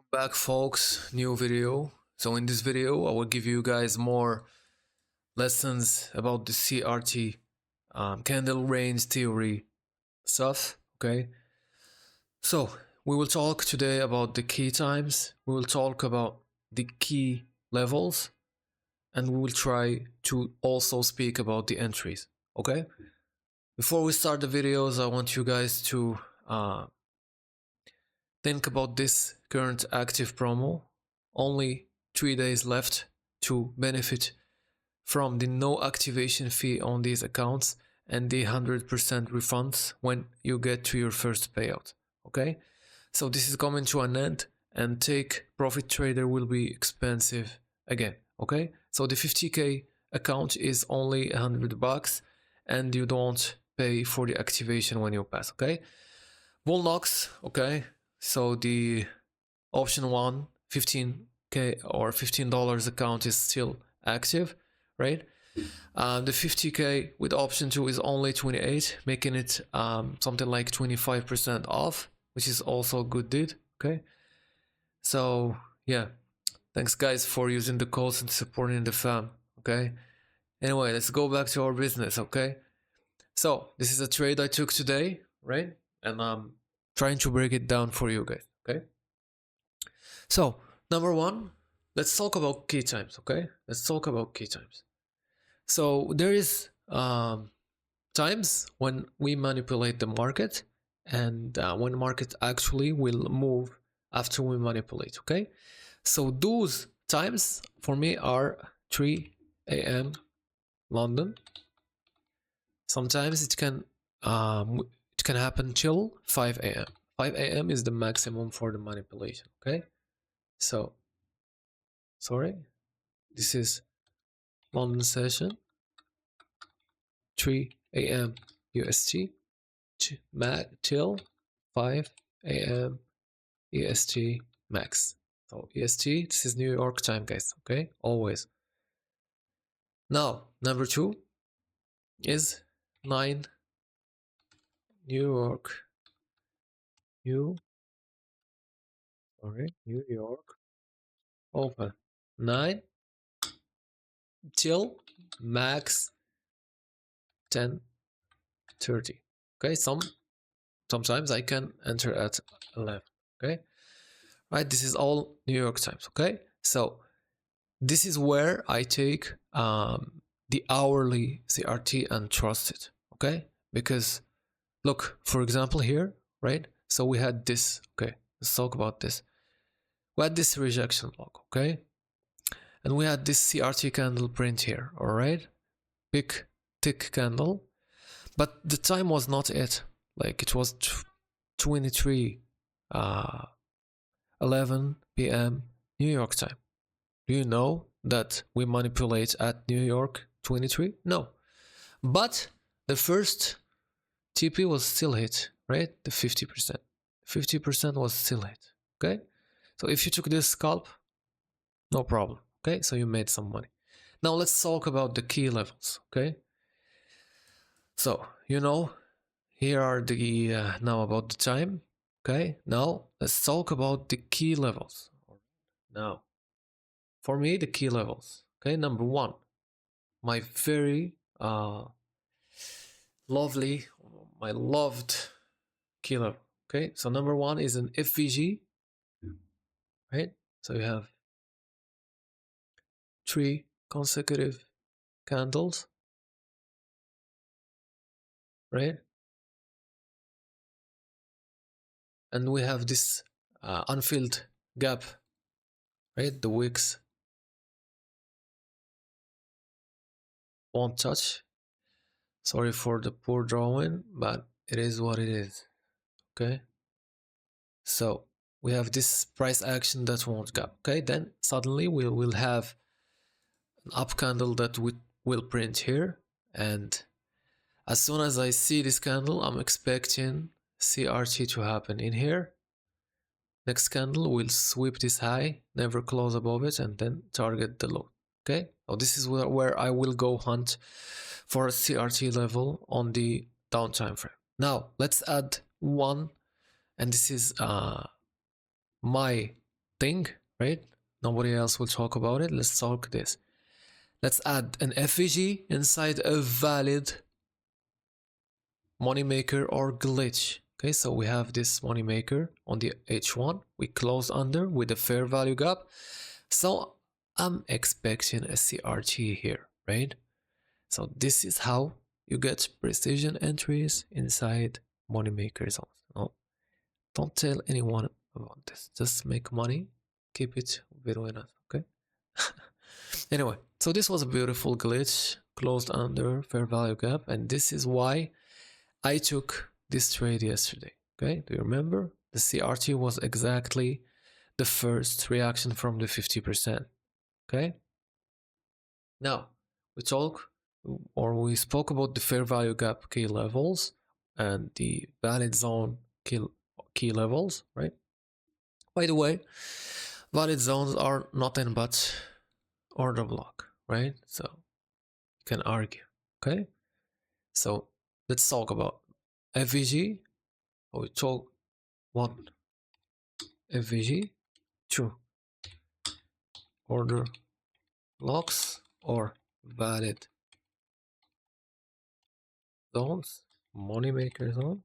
Back, folks, new video. So in this video I will give you guys more lessons about the CRT candle range theory stuff. Okay, so we will talk today about the key times, we will talk about the key levels, and we will try to also speak about the entries. Okay, before we start the videos, I want you guys to think about this current active promo. Only 3 days left to benefit from the no activation fee on these accounts and the 100% refunds when you get to your first payout. Okay, so this is coming to an end, and take profit trader will be expensive again. Okay, so the 50k account is only $100 and you don't pay for the activation when you pass. Okay, bull knocks. Okay, so the option 1 15k or $15 account is still active, right? The 50k with option 2 is only 28, making it something like 25% off, which is also a good deal. Okay, so yeah, thanks guys for using the codes and supporting the fam. Okay, anyway, let's go back to our business. Okay, so this is a trade I took today, right? And I'm trying to break it down for you guys. Okay, so number one, let's talk about key times. Okay, let's talk about key times. So there is times when we manipulate the market, and when market actually will move after we manipulate. Okay, so those times for me are 3 a.m. London. Sometimes it can happen till 5 a.m. 5 a.m. is the maximum for the manipulation. Okay, so sorry, this is London session, 3 a.m. UST till 5 a.m. EST max. So EST, this is New York time, guys. Okay, always. Now number 2 is 9 New York New York open, 9 till max 10:30. Okay, sometimes I can enter at 11. Okay, right, this is all New York times. Okay, so this is where I take the hourly CRT and trust it. Okay, because look, for example here, right, so we had this. Okay, let's talk about this. We had this rejection block. Okay, and we had this CRT candle print here. All right, big thick candle, but the time was not it. Like it was 23 11 p.m. New York time. Do you know that we manipulate at New York 23? No, but the first TP was still hit, right? The 50%. 50% was still hit. Okay, so if you took this scalp, no problem. Okay, so you made some money. Now let's talk about the key levels. Okay, so you know, here are the now about the time. Okay, now let's talk about the key levels. Now, for me, the key levels. Okay, number 1, my very lovely, my loved key level. Okay, so number 1 is an FVG, right? So you have 3 consecutive candles, right? And we have this unfilled gap, right? The wicks won't touch. Sorry for the poor drawing, but it is what it is. Okay, so we have this price action that won't gap. Okay, then suddenly we will have an up candle that will print here, and as soon as I see this candle, I'm expecting CRT to happen in here. Next candle will sweep this high, never close above it, and then target the low. Okay, so this is where I will go hunt for a CRT level on the down time frame. Now let's add one, and this is my thing, right? Nobody else will talk about it. Let's talk this. Let's add an FVG inside a valid moneymaker or glitch. Okay, so we have this moneymaker on the H1. We close under with a fair value gap. So I'm expecting a CRT here, right? So this is how you get precision entries inside moneymaker zones. No, don't tell anyone about this. Just make money. Keep it between us, okay? Anyway, so this was a beautiful glitch, closed under fair value gap, and this is why I took this trade yesterday. Okay, do you remember? The CRT was exactly the first reaction from the 50%. Okay, now we spoke about the fair value gap key levels and the valid zone key levels, right? By the way, valid zones are nothing but order block, right? So you can argue. Okay, so let's talk about FVG. We talk one FVG, two order blocks or valid zones, moneymaker zone.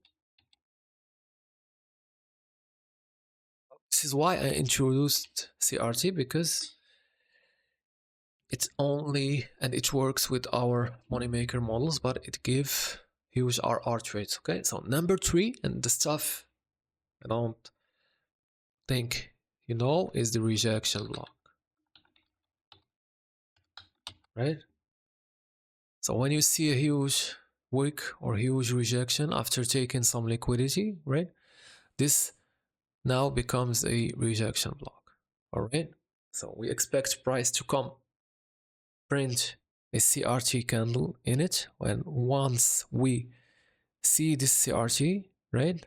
This is why I introduced CRT, because it's only, and it works with our moneymaker models, but it gives huge RR trades. Okay, so number 3, and the stuff I don't think you know, is the rejection block, right? So when you see a huge wick or huge rejection after taking some liquidity, right, this now becomes a rejection block. All right, so we expect price to come print a CRT candle in it, when once we see this CRT, right,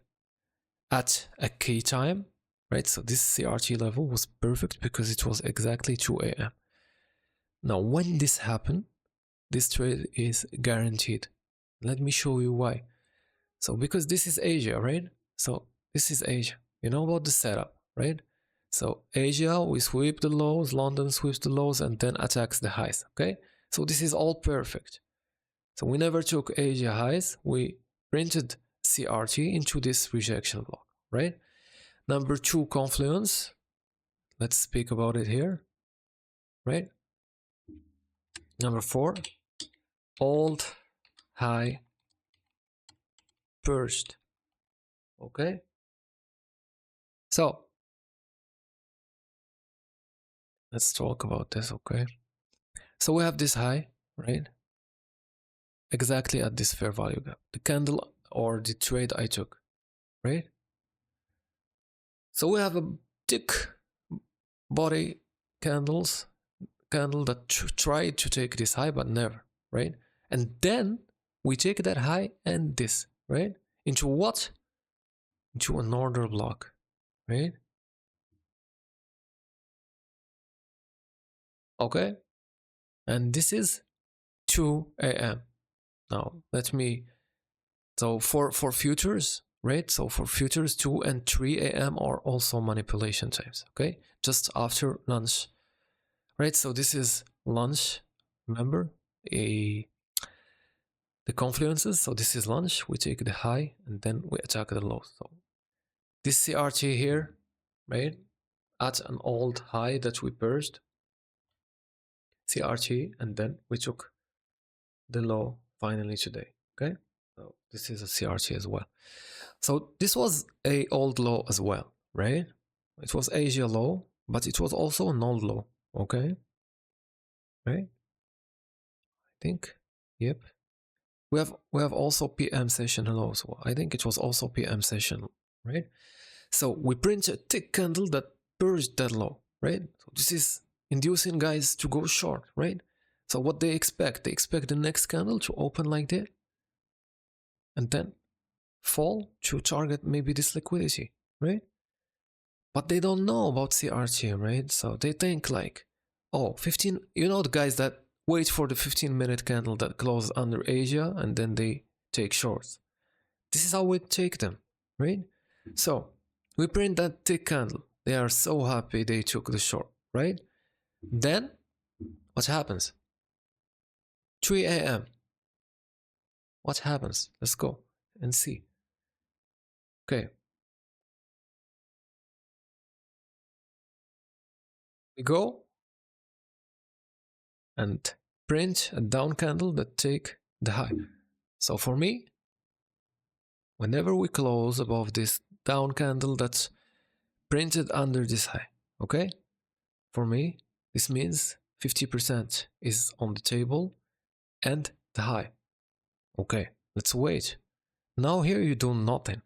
at a key time, right, so this CRT level was perfect because it was exactly 2 a.m. Now when this happened, this trade is guaranteed. Let me show you why. So because this is Asia, right? So this is Asia. You know about the setup, right? So Asia, we sweep the lows, London sweeps the lows and then attacks the highs, okay? So this is all perfect. So we never took Asia highs, we printed CRT into this rejection block, right? Number 2, confluence. Let's speak about it here, right? Number 4, old high burst, okay? So let's talk about this, okay? So we have this high, right? Exactly at this fair value gap, the candle or the trade I took, right? So we have a thick body candle that tried to take this high but never, right? And then we take that high and this, right? Into what? Into an order block, right? Okay, and this is 2 a.m. Now let me, so for futures, right? So for futures, 2 and 3 a.m. are also manipulation times, okay? Just after lunch, right? So this is lunch, remember? The confluences, so this is lunch, we take the high and then we attack the low. So this CRT here, right? At an old high that we purged, CRT, and then we took the low finally today, okay? So this is a CRT as well. So this was a old low as well, right? It was Asia low, but it was also an old low, okay? Right? I think, yep. We have also PM session low, so I think it was also PM session, right? So we print a thick candle that purged that low, right? So this is inducing guys to go short, right? So what they expect the next candle to open like that and then fall to target maybe this liquidity, right? But they don't know about CRT, right? So they think like, oh, 15, you know, the guys that wait for the 15-minute candle that closes under Asia and then they take shorts. This is how we take them, right? So we print that thick candle, They are so happy they took the short, right? Then what happens? 3 a.m. What happens? Let's go and see. Okay. We go and print a down candle that take the high. So for me, whenever we close above this down candle that's printed under this high, okay? For me, this means 50% is on the table and the high. Okay, let's wait. Now here you do nothing.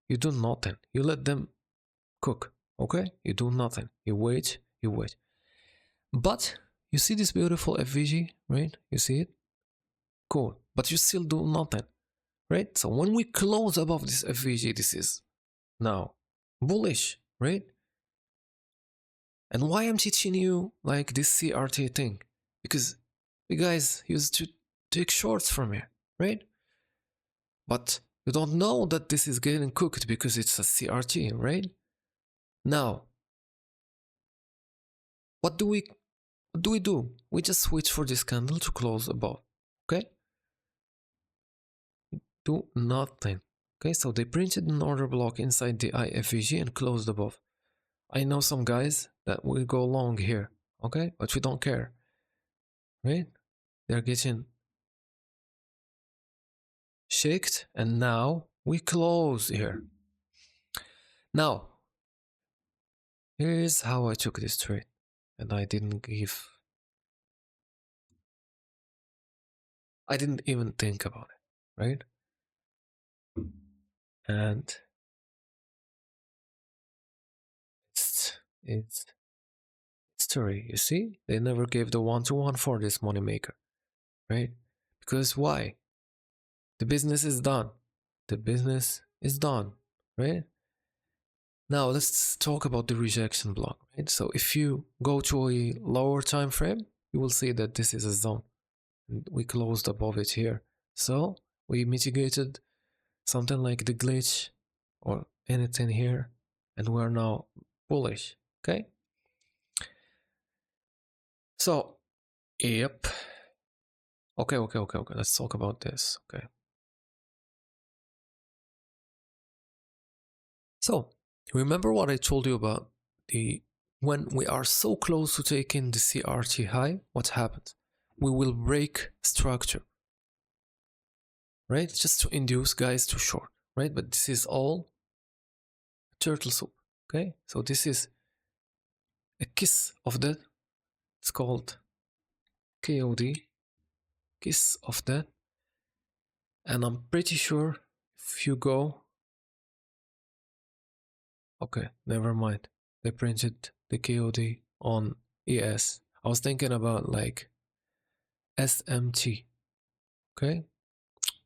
You do nothing. You let them cook, okay? You do nothing. You wait, you wait. But you see this beautiful FVG, right? You see it? Cool. But you still do nothing, right? So when we close above this FVG, this is now bullish, right? And why I'm teaching you like this CRT thing? Because you guys used to take shorts from here, right? But you don't know that this is getting cooked because it's a CRT, right? Now, what do we do? We just wait for this candle to close above, okay? Do nothing. Okay, so they printed an order block inside the IFVG and closed above. I know some guys that will go long here, okay? But we don't care, right? They're getting shaked and now we close here. Now, here's how I took this trade and I didn't even think about it, right? And it's story, you see? They never gave the one-to-one for this moneymaker, right? Because why? The business is done. The business is done, right? Now let's talk about the rejection block, right? So if you go to a lower time frame, you will see that this is a zone. And we closed above it here. So we mitigated something like the glitch or anything here, and we're now bullish, okay? So, yep. Okay, let's talk about this, okay? So, remember what I told you about when we are so close to taking the CRT high, what happens? We will break structure, right? Just to induce guys to short, right? But this is all turtle soup, okay? So this is a kiss of death. It's called KOD, kiss of death. And I'm pretty sure if you go, okay, never mind. They printed the KOD on ES. I was thinking about like SMT, okay?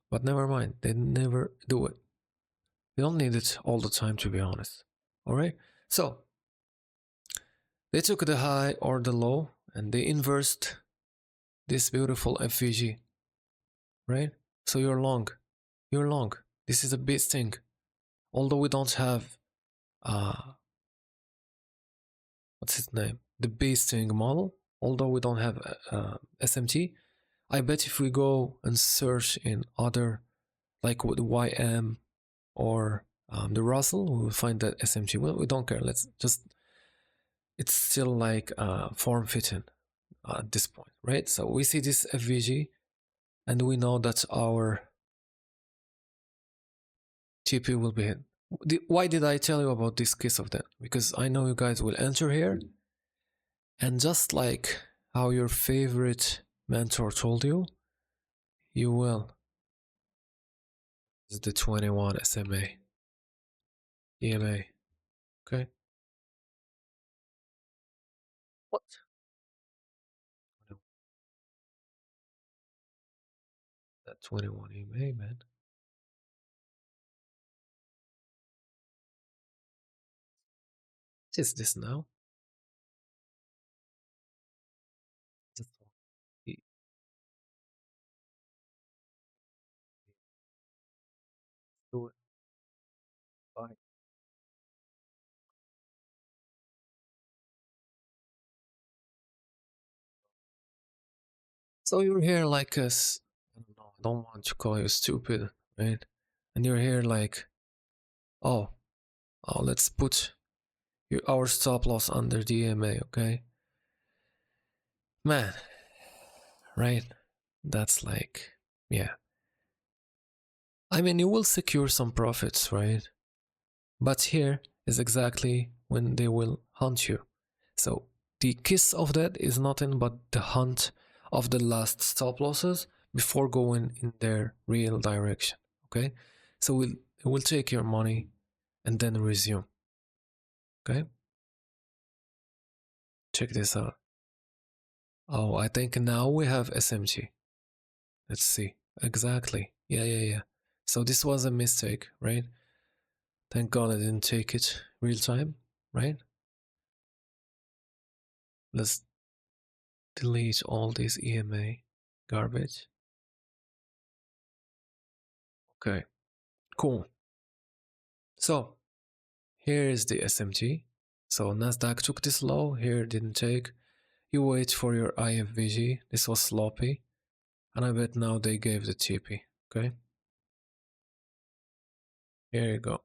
But never mind, they never do it. You don't need it all the time, to be honest. Alright? So, they took the high or the low and they inversed this beautiful FVG, right? So you're long. You're long. This is a big thing. Although we don't have, what's his name? The base thing model. Although we don't have SMT, I bet if we go and search in other, like with YM or the Russell, we will find that SMT. Well, we don't care. Let's just, it's still like form fitting at this point, right? So we see this FVG and we know that our TP will be hit. Why did I tell you about this kiss of death? Because I know you guys will enter here and just like how your favorite mentor told you, you will. This is the 21 SMA, EMA, okay? What? That 21 EMA, man. What is this now? Just do it. Bye. So you're here like us. I don't want to call you stupid, right? And you're here like, oh, let's put our stop loss under the EMA, okay? Man, right? That's like, yeah. I mean, you will secure some profits, right? But here is exactly when they will hunt you. So the kiss of that is nothing but the hunt of the last stop losses before going in their real direction. Okay, so we'll take your money and then resume. Okay, check this out. Oh, I think now we have SMG. Let's see. Exactly. Yeah. So this was a mistake, right? Thank God I didn't take it real time, right? Let's delete all this EMA garbage. Okay, cool. So here is the SMT. So Nasdaq took this low, here didn't take. You wait for your IFVG. This was sloppy, and I bet now they gave the TP. Okay, here you go.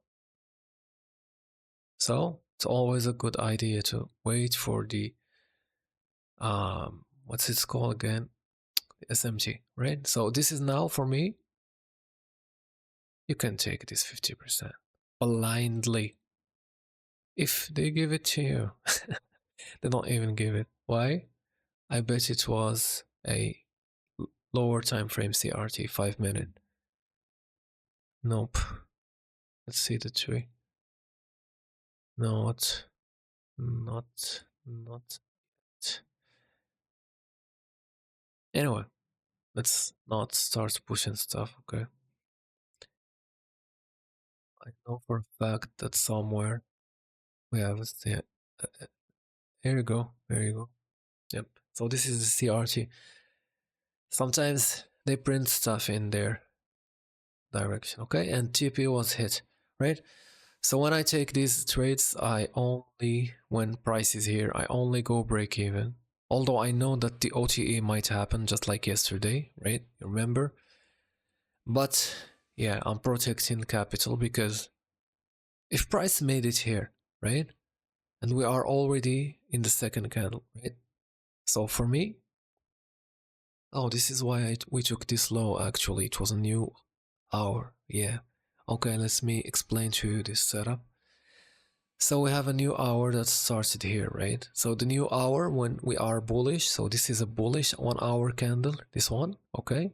So it's always a good idea to wait for the what's it called again? SMT, right? So this is now for me. You can take this 50% blindly. If they give it to you, they don't even give it. Why? I bet it was a lower time frame CRT 5 minute. Nope. Let's see the tree. Not. Anyway, let's not start pushing stuff, okay? I know for a fact that somewhere we have a here you go. There you go. Yep. So this is the CRT. Sometimes they print stuff in their direction, okay? And TP was hit, right? So when I take these trades, I only, when price is here, I only go break even. Although I know that the OTA might happen just like yesterday, right? Remember? But yeah, I'm protecting capital because if price made it here, right? And we are already in the second candle, right? So for me, oh, this is why we took this low actually. It was a new hour, yeah. Okay, let me explain to you this setup. So we have a new hour that started here, right? So the new hour when we are bullish, so this is a bullish 1 hour candle, this one, okay?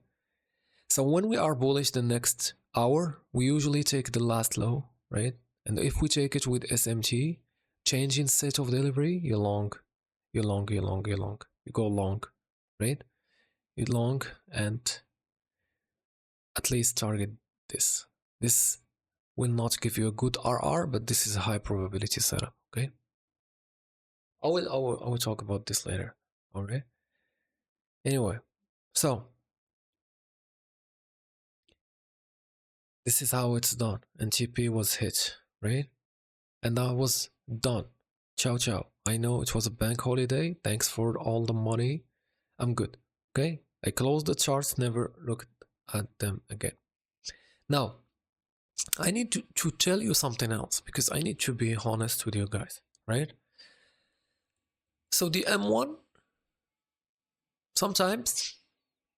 So when we are bullish the next hour, we usually take the last low, right? And if we take it with SMT, change in state of delivery, you long, you go long, right? You long and at least target this. This will not give you a good RR, but this is a high probability setup, okay? I will talk about this later, alright? Anyway, so this is how it's done. And TP was hit, right? And I was done. Ciao, ciao. I know it was a bank holiday. Thanks for all the money. I'm good, okay? I closed the charts, never looked at them again. Now, I need to tell you something else because I need to be honest with you guys, right? So the M1, sometimes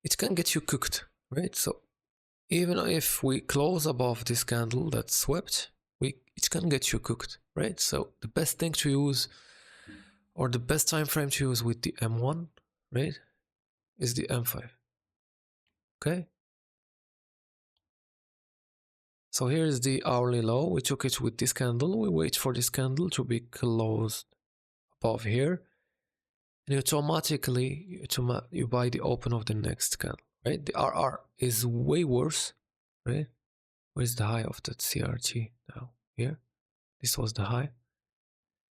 it can get you cooked, right? So even if we close above this candle that swept, it can get you cooked, right? So the best thing to use or the best time frame to use with the M1, right, is the M5. Okay? So here's the hourly low. We took it with this candle. We wait for this candle to be closed above here. And automatically you buy the open of the next candle, right? The RR is way worse, right? Where's the high of that CRT now? Here? This was the high.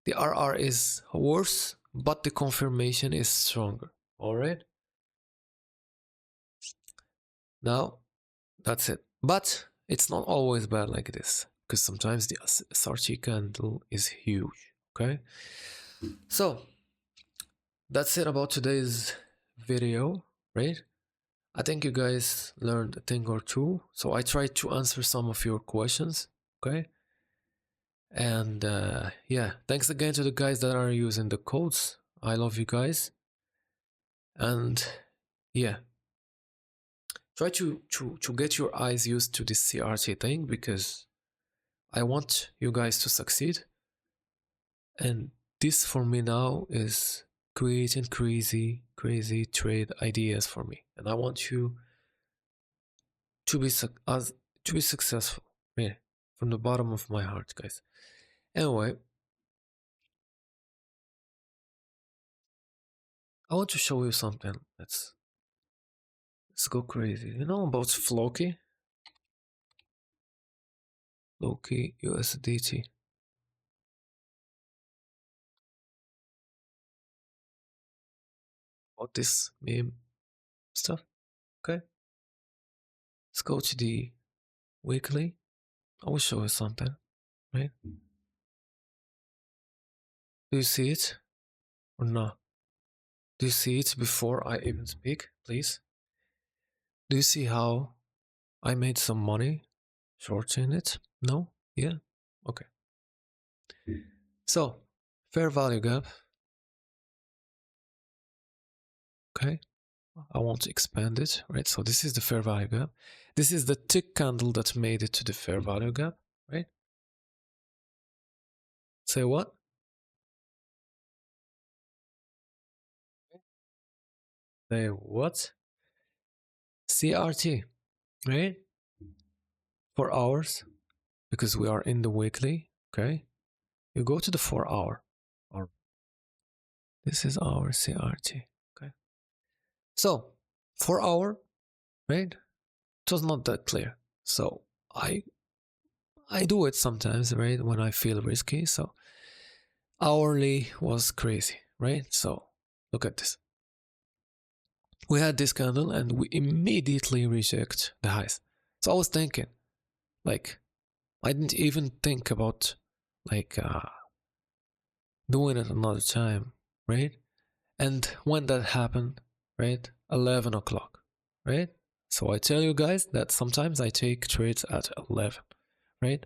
The RR is worse, but the confirmation is stronger. Alright? Now, that's it. But it's not always bad like this, because sometimes the SRT candle is huge. Okay? So, that's it about today's video. right? I think you guys learned a thing or two. So I tried to answer some of your questions, okay? And yeah, thanks again to the guys that are using the codes. I love you guys. And yeah, try to get your eyes used to this CRT thing because I want you guys to succeed. And this for me now is creating crazy trade ideas for me. And I want you to be as to be successful. Yeah, from the bottom of my heart, guys. Anyway, I want to show you something. Let's go crazy. You know about FLOKI? FLOKI USDT. About this meme stuff. Okay. Let's go to the weekly. I will show you something. Right? Do you see it or not? Do you see it before I even speak, please? Do you see how I made some money shorting it? No? Yeah? Okay. So, fair value gap. Okay. I want to expand it, right? So this is the fair value gap. This is the tick candle that made it to the fair value gap, right? Say what? Say what? CRT, right? 4 hours, because we are in the weekly, okay? You go to the 4 hour, or this is our CRT, okay? So, 4 hour, right? It was not that clear. So I I do it sometimes, right? When I feel risky. So hourly was crazy, right? So look at this. We had this candle and we immediately reject the highs. So I was thinking, like, I didn't even think about like doing it another time, right? And when that happened, right, 11 o'clock, right? So I tell you guys that sometimes I take trades at 11, right?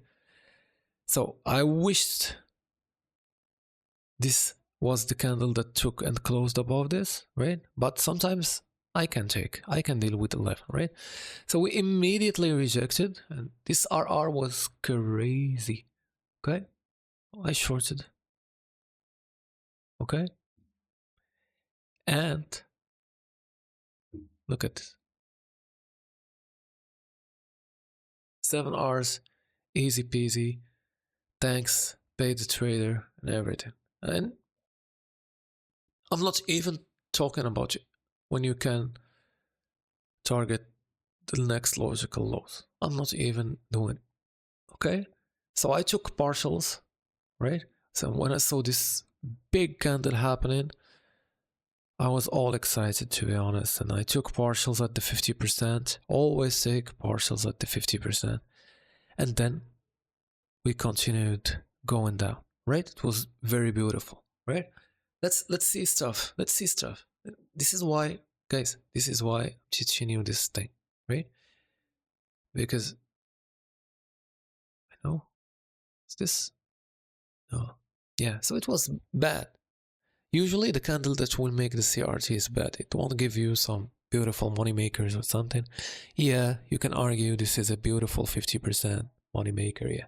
So I wished this was the candle that took and closed above this, right? But sometimes I can deal with 11, right? So we immediately rejected, and this RR was crazy, okay? I shorted, okay? And look at this. 7 hours, easy peasy, thanks, pay the trader and everything. And I'm not even talking about it when you can target the next logical lows. I'm not even doing it. Okay? So I took partials, right? So when I saw this big candle happening, I was all excited to be honest, and I took partials at the 50%. Always take partials at the 50%. And then we continued going down, right? It was very beautiful, right? Let's see stuff. Let's see stuff. This is why, guys, this is why I'm teaching you this thing, right? Because I know, is this? No. Yeah, so it was bad. Usually the candle that will make the CRT is bad. It won't give you some beautiful money makers or something. Yeah, you can argue this is a beautiful 50% money maker, yeah.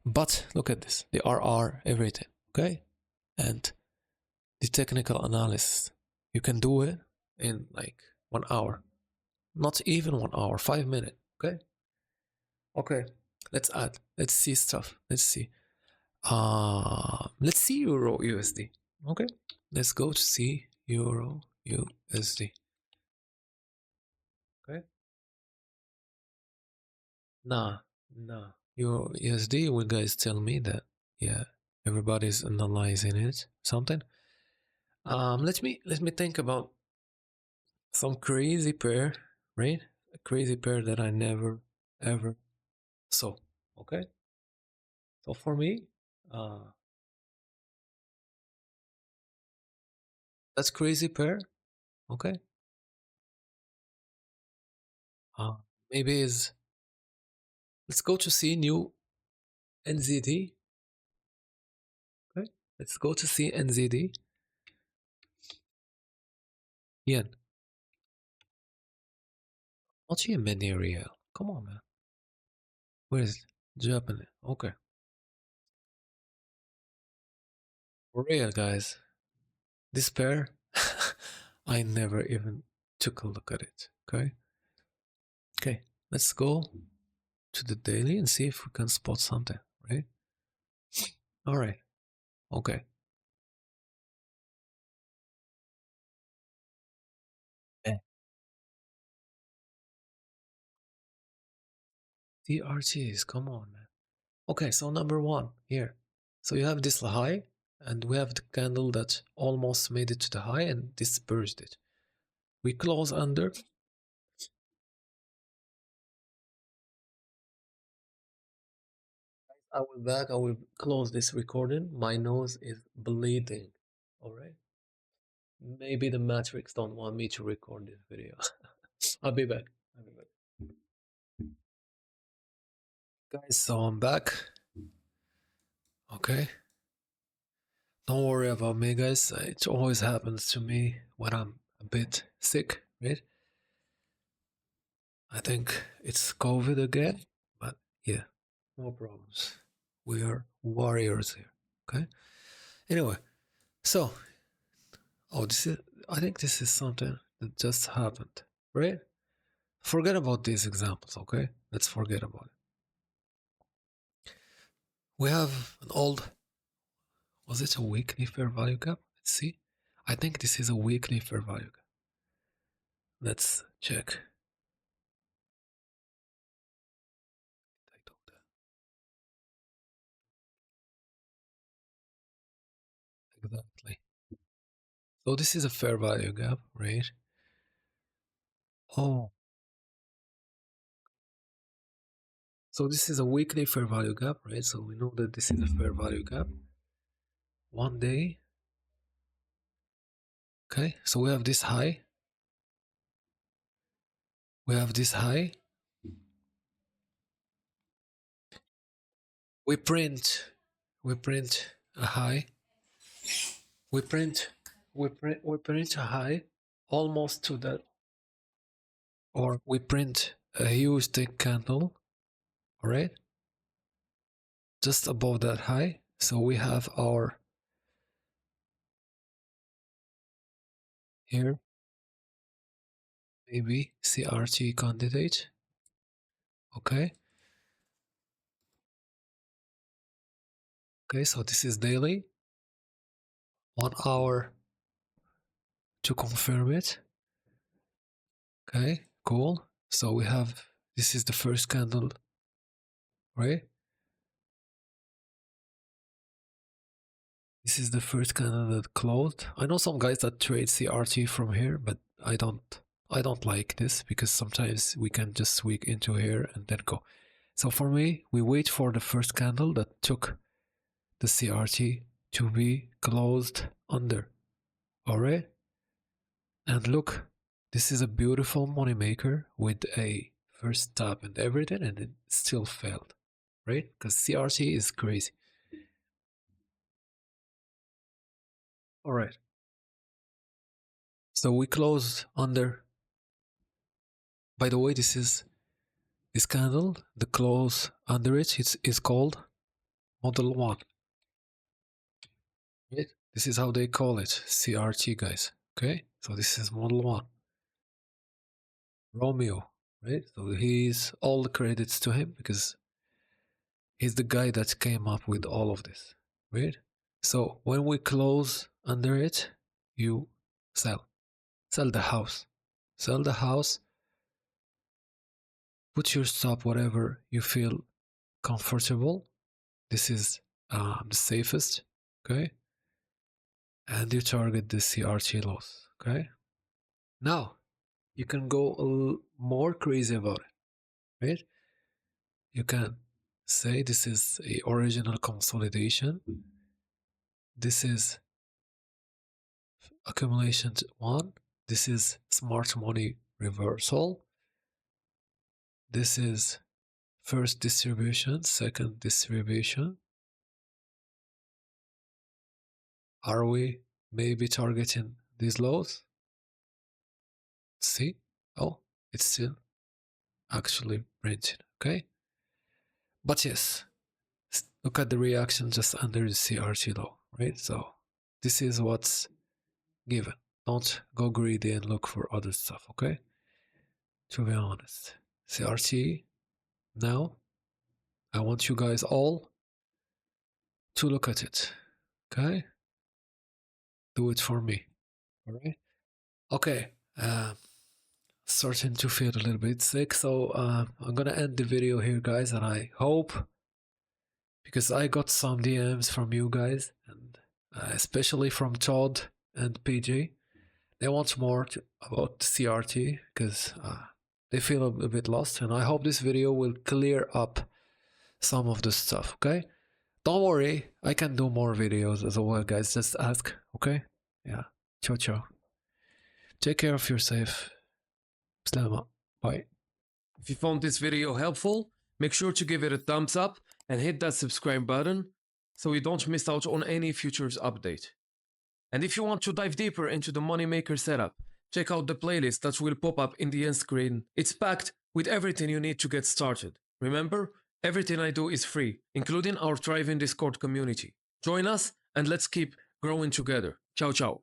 But look at this, the RR, everything, okay? And the technical analysis. You can do it in like 1 hour. Not even 1 hour, 5 minutes, okay? Okay, let's add. Let's see stuff. Let's see. Let's see Euro USD. Okay, let's go to see Euro USD. Okay, nah, nah. Euro USD. Will guys tell me that? Yeah, everybody's analyzing it. Something. Let me think about some crazy pair, right? A crazy pair that I never ever saw. Okay, so for me, uh, that's crazy pair. Okay, Uh, maybe is let's go to see new NZD. Okay, let's go to see NZD yen. Not Yemeni real. Come on, man. Where is it? Japanese? Okay, for real, guys. This pair, I never even took a look at it. Okay, okay. Let's go to the daily and see if we can spot something. Right? All right. Okay. Eh. DRTs. Come on, man. Okay, so number one here. So you have this high, and we have the candle that almost made it to the high and dispersed it. We close under. I will back. I will close this recording. My nose is bleeding. All right. Maybe the Matrix don't want me to record this video. I'll be back. I'll be back. Guys, so I'm back. Okay. Don't worry about me, guys. It always happens to me when I'm a bit sick, right? I think it's COVID again, but yeah, no problems. We are warriors here. Okay. Anyway, so this is. I think this is something that just happened, right? Forget about these examples, okay? Let's forget about it. We have an old. Was it a weekly fair value gap? Let's see. I think this is a weekly fair value gap. Let's check. Exactly. So this is a fair value gap, right? Oh, so this is a weekly fair value gap, right? So we know that this is a fair value gap. One day. Okay, so we have this high. We have this high. We print. We print a high. We print. We print a high almost to that, or we print a huge thick candle, all right? Just above that high. So we have our here maybe CRT candidate. Okay. Okay, so this is daily. 1 hour to confirm it. Okay, cool. So we have this is the first candle, right? This is the first candle that closed. I know some guys that trade CRT from here, but I don't. I don't like this because sometimes we can just sweep into here and then go. So for me, we wait for the first candle that took the CRT to be closed under. All right. And look, this is a beautiful moneymaker with a first tap and everything, and it still failed, right? Because CRT is crazy. All right. So we closed under. By the way, this candle. The close under it is called Model One. Right? This is how they call it, CRT, guys. Okay, so this is Model One. Romeo, right? So he's all the credits to him because he's the guy that came up with all of this, right? So when we close under it, you sell. Sell the house. Sell the house. Put your stop whatever you feel comfortable. This is the safest, okay? And you target the CRT loss, okay? Now, you can go a little more crazy about it, right? You can say this is a original consolidation. This is accumulation one. This is smart money reversal. This is first distribution, second distribution. Are we maybe targeting these lows? See? Oh, it's still actually printing, okay? But yes, look at the reaction just under the CRT low, right? So this is what's given. Don't go greedy and look for other stuff, okay? To be honest. CRT, now I want you guys all to look at it, okay? Do it for me, all right? Okay, starting to feel a little bit sick, so I'm gonna end the video here, guys, and I hope, because I got some DMs from you guys, and especially from Todd and PJ. They want more about CRT because they feel a bit lost, and I hope this video will clear up some of the stuff, okay? Don't worry, I can do more videos as well, guys. Just ask, okay? Yeah. Ciao, ciao. Take care of yourself. Slama. Bye. If you found this video helpful, make sure to give it a thumbs up and hit that subscribe button so you don't miss out on any futures update. And if you want to dive deeper into the Moneymaker setup, check out the playlist that will pop up in the end screen. It's packed with everything you need to get started. Remember, everything I do is free, including our thriving Discord community. Join us and let's keep growing together. Ciao, ciao.